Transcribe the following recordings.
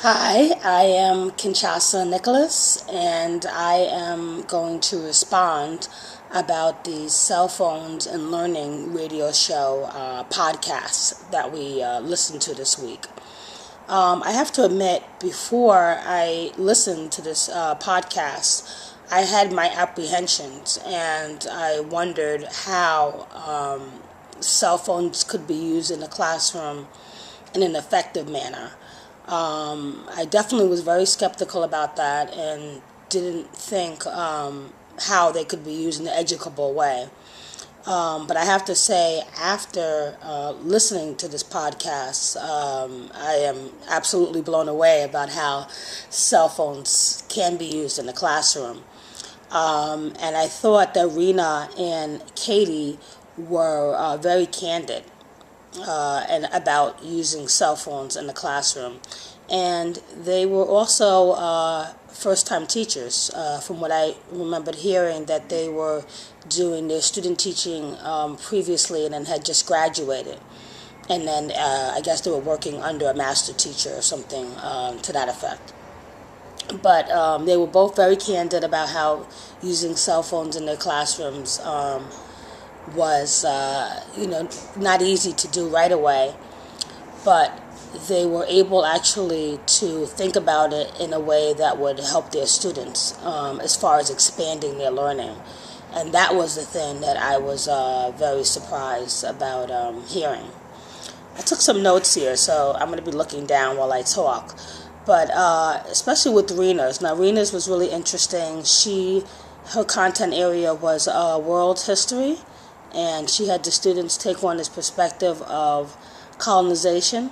Hi, I am Kinshasa Nicholas, and I am going to respond about the cell phones and learning radio show podcast that we listened to this week. I have to admit, before I listened to this podcast, I had my apprehensions, and I wondered how cell phones could be used in the classroom in an effective manner. I definitely was very skeptical about that and didn't think how they could be used in an educable way. But I have to say, after listening to this podcast, I am absolutely blown away about how cell phones can be used in the classroom. And I thought that Rena and Katie were very candid and about using cell phones in the classroom. And they were also first-time teachers. From what I remembered hearing, that they were doing their student teaching previously and then had just graduated. And then I guess they were working under a master teacher or something to that effect. But they were both very candid about how using cell phones in their classrooms was, not easy to do right away, but they were able actually to think about it in a way that would help their students as far as expanding their learning. And that was the thing that I was very surprised about hearing. I took some notes here, so I'm going to be looking down while I talk. But especially with Rena's. Now, Rena's was really interesting. Her content area was world history, and she had the students take on this perspective of colonization.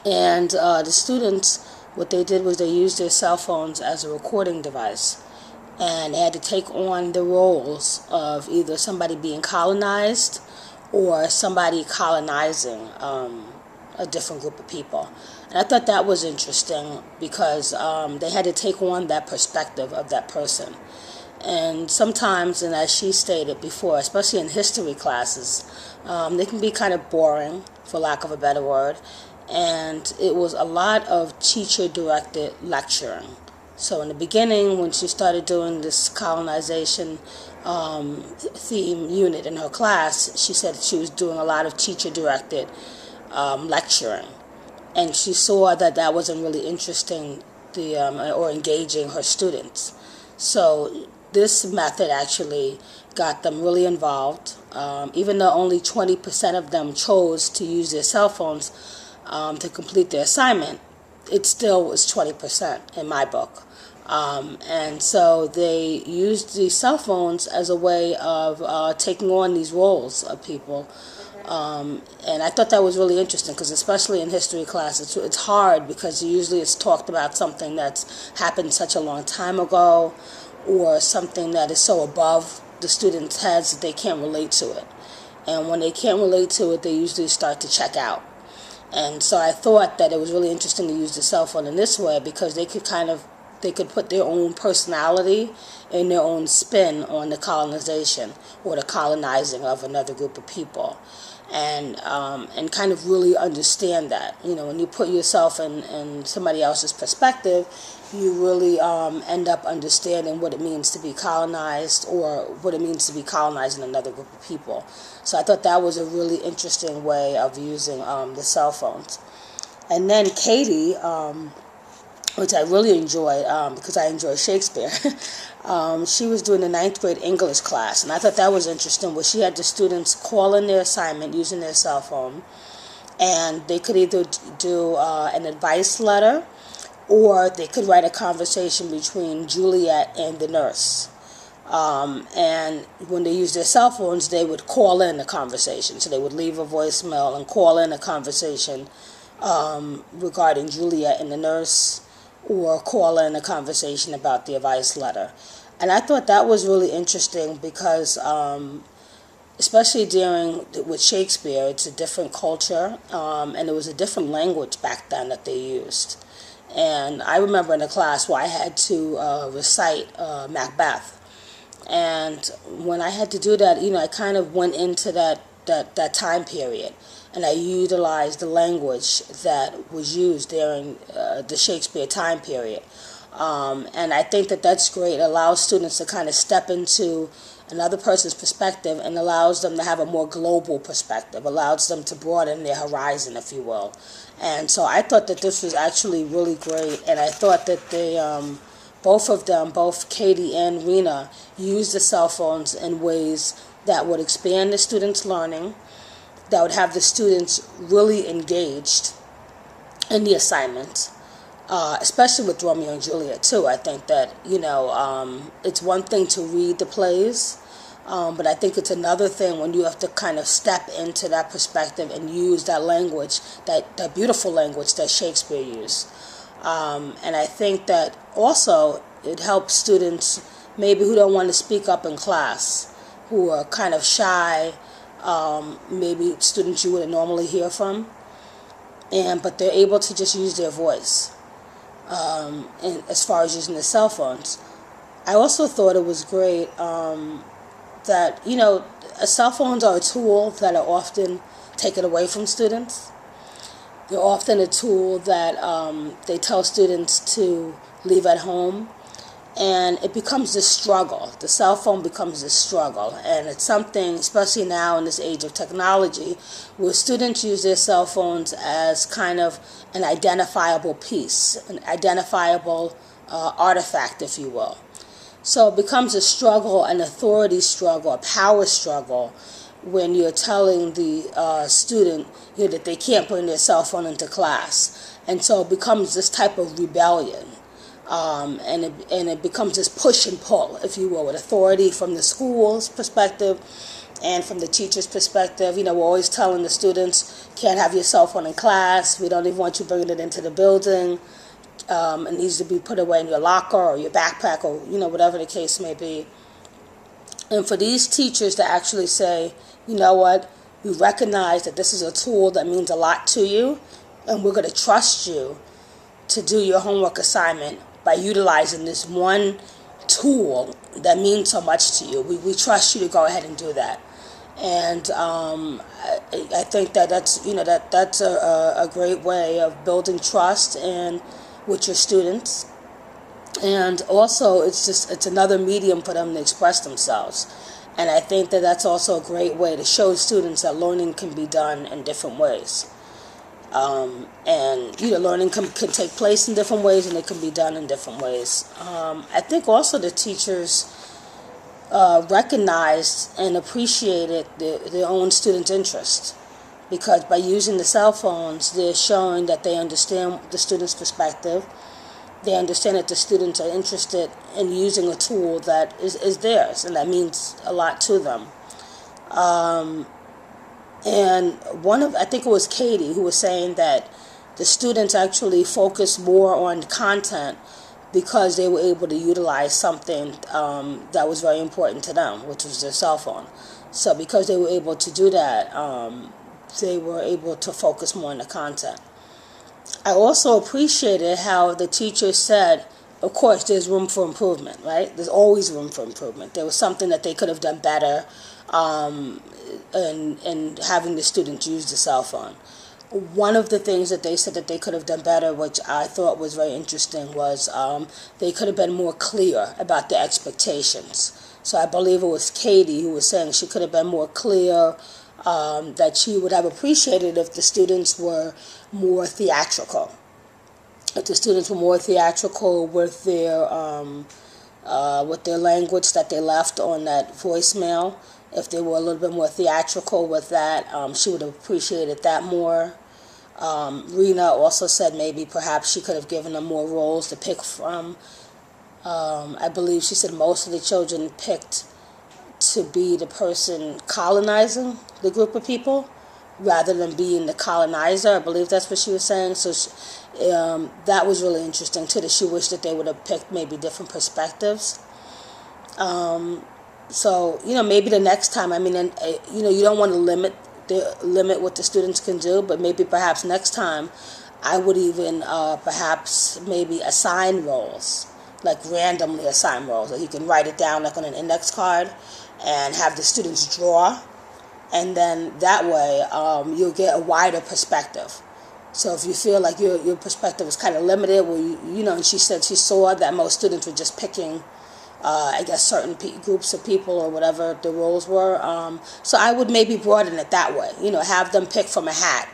And the students, what they did was they used their cell phones as a recording device, and they had to take on the roles of either somebody being colonized or somebody colonizing a different group of people. And I thought that was interesting because they had to take on that perspective of that person. And sometimes, and as she stated before, especially in history classes, they can be kind of boring, for lack of a better word. And it was a lot of teacher-directed lecturing. So in the beginning, when she started doing this colonization theme unit in her class, she said she was doing a lot of teacher-directed lecturing. And she saw that that wasn't really interesting or engaging her students. So this method actually got them really involved. Even though only 20% of them chose to use their cell phones to complete their assignment, it still was 20% in my book. And so they used these cell phones as a way of taking on these roles of people. And I thought that was really interesting because especially in history class, it's hard because usually it's talked about something that's happened such a long time ago or something that is so above the students' heads that they can't relate to it. And when they can't relate to it, they usually start to check out. And so I thought that it was really interesting to use the cell phone in this way because they could put their own personality and their own spin on the colonization or the colonizing of another group of people, and kind of really understand that. When you put yourself in somebody else's perspective, you really end up understanding what it means to be colonized or what it means to be colonizing another group of people. So I thought that was a really interesting way of using the cell phones. And then Katie, which I really enjoyed because I enjoy Shakespeare. She was doing the 9th grade English class, and I thought that was interesting, where she had the students call in their assignment using their cell phone, and they could either do an advice letter, or they could write a conversation between Juliet and the nurse. And when they used their cell phones, they would call in a conversation. So they would leave a voicemail and call in a conversation regarding Juliet and the nurse, or call in a conversation about the advice letter. And I thought that was really interesting because especially with Shakespeare, it's a different culture, and it was a different language back then that they used. And I remember in a class where I had to recite Macbeth. And when I had to do that, I kind of went into that that time period, and I utilized the language that was used during the Shakespeare time period. And I think that that's great. It allows students to kind of step into another person's perspective and allows them to have a more global perspective, allows them to broaden their horizon, if you will. And so I thought that this was actually really great, and I thought that they, both of them, both Katie and Rena, used the cell phones in ways that would expand the students' learning, that would have the students really engaged in the assignment, especially with Romeo and Juliet too. I think that, it's one thing to read the plays, but I think it's another thing when you have to kind of step into that perspective and use that language, that beautiful language that Shakespeare used. And I think that also it helps students maybe who don't want to speak up in class, who are kind of shy, maybe students you wouldn't normally hear from, but they're able to just use their voice. And as far as using the cell phones, I also thought it was great that cell phones are a tool that are often taken away from students. They're often a tool that they tell students to leave at home, and it becomes this struggle. The cell phone becomes this struggle, and it's something, especially now in this age of technology, where students use their cell phones as kind of an identifiable piece, an identifiable artifact, if you will. So it becomes a struggle, an authority struggle, a power struggle, when you're telling the student that they can't bring their cell phone into class. And so it becomes this type of rebellion. And it becomes this push and pull, if you will, with authority from the school's perspective and from the teacher's perspective. We're always telling the students, can't have your cell phone in class. We don't even want you bringing it into the building. It needs to be put away in your locker or your backpack or, whatever the case may be. And for these teachers to actually say, you know what, we recognize that this is a tool that means a lot to you, and we're going to trust you to do your homework assignment by utilizing this one tool that means so much to you. We trust you to go ahead and do that. And I think that that's a great way of building trust and with your students. And also, it's another medium for them to express themselves. And I think that that's also a great way to show students that learning can be done in different ways. And learning can take place in different ways, and it can be done in different ways. I think also the teachers recognized and appreciated their own students' interest, because by using the cell phones, they're showing that they understand the student's perspective. They understand that the students are interested in using a tool that is theirs, and that means a lot to them. And I think it was Katie, who was saying that the students actually focused more on content because they were able to utilize something that was very important to them, which was their cell phone. So because they were able to do that, they were able to focus more on the content. I also appreciated how the teacher said, of course, there's room for improvement, right? There's always room for improvement. There was something that they could have done better in having the students use the cell phone. One of the things that they said that they could have done better, which I thought was very interesting, was they could have been more clear about the expectations. So I believe it was Katie who was saying she could have been more clear, that she would have appreciated if the students were more theatrical. If the students were more theatrical with their language that they left on that voicemail, if they were a little bit more theatrical with that, she would have appreciated that more. Rena also said maybe perhaps she could have given them more roles to pick from. I believe she said most of the children picked to be the person colonizing the group of people rather than being the colonizer. I believe that's what she was saying. So that was really interesting too, that she wished that they would have picked maybe different perspectives. So maybe the next time, you don't want to limit what the students can do, but maybe perhaps next time I would even perhaps maybe assign roles, like randomly assign roles. Like you can write it down like on an index card and have the students draw and then that way you'll get a wider perspective. So if you feel like your perspective is kind of limited, well, and she said she saw that most students were just picking, I guess, certain groups of people or whatever the rules were. So I would maybe broaden it that way, have them pick from a hat.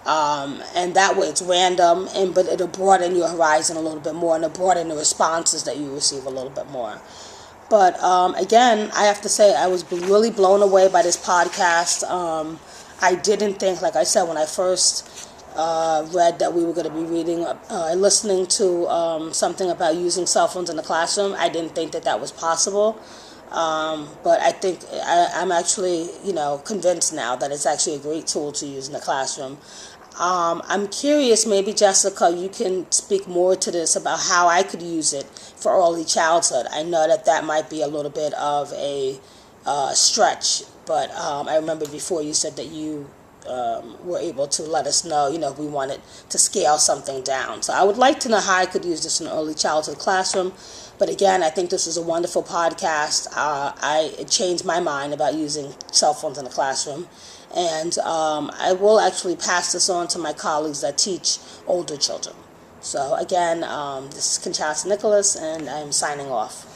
And that way it's random, but it'll broaden your horizon a little bit more, and it'll broaden the responses that you receive a little bit more. But again, I have to say I was really blown away by this podcast. I didn't think, like I said, when I first read that we were going to be reading and listening to something about using cell phones in the classroom, I didn't think that was possible. But I think I'm actually, convinced now that it's actually a great tool to use in the classroom. I'm curious, maybe Jessica, you can speak more to this about how I could use it for early childhood. I know that might be a little bit of a stretch, but I remember before you said that you were able to let us know, if we wanted to scale something down. So I would like to know how I could use this in an early childhood classroom. But again, I think this was a wonderful podcast. It changed my mind about using cell phones in the classroom. And I will actually pass this on to my colleagues that teach older children. So again, this is Kinshasa Nicholas, and I'm signing off.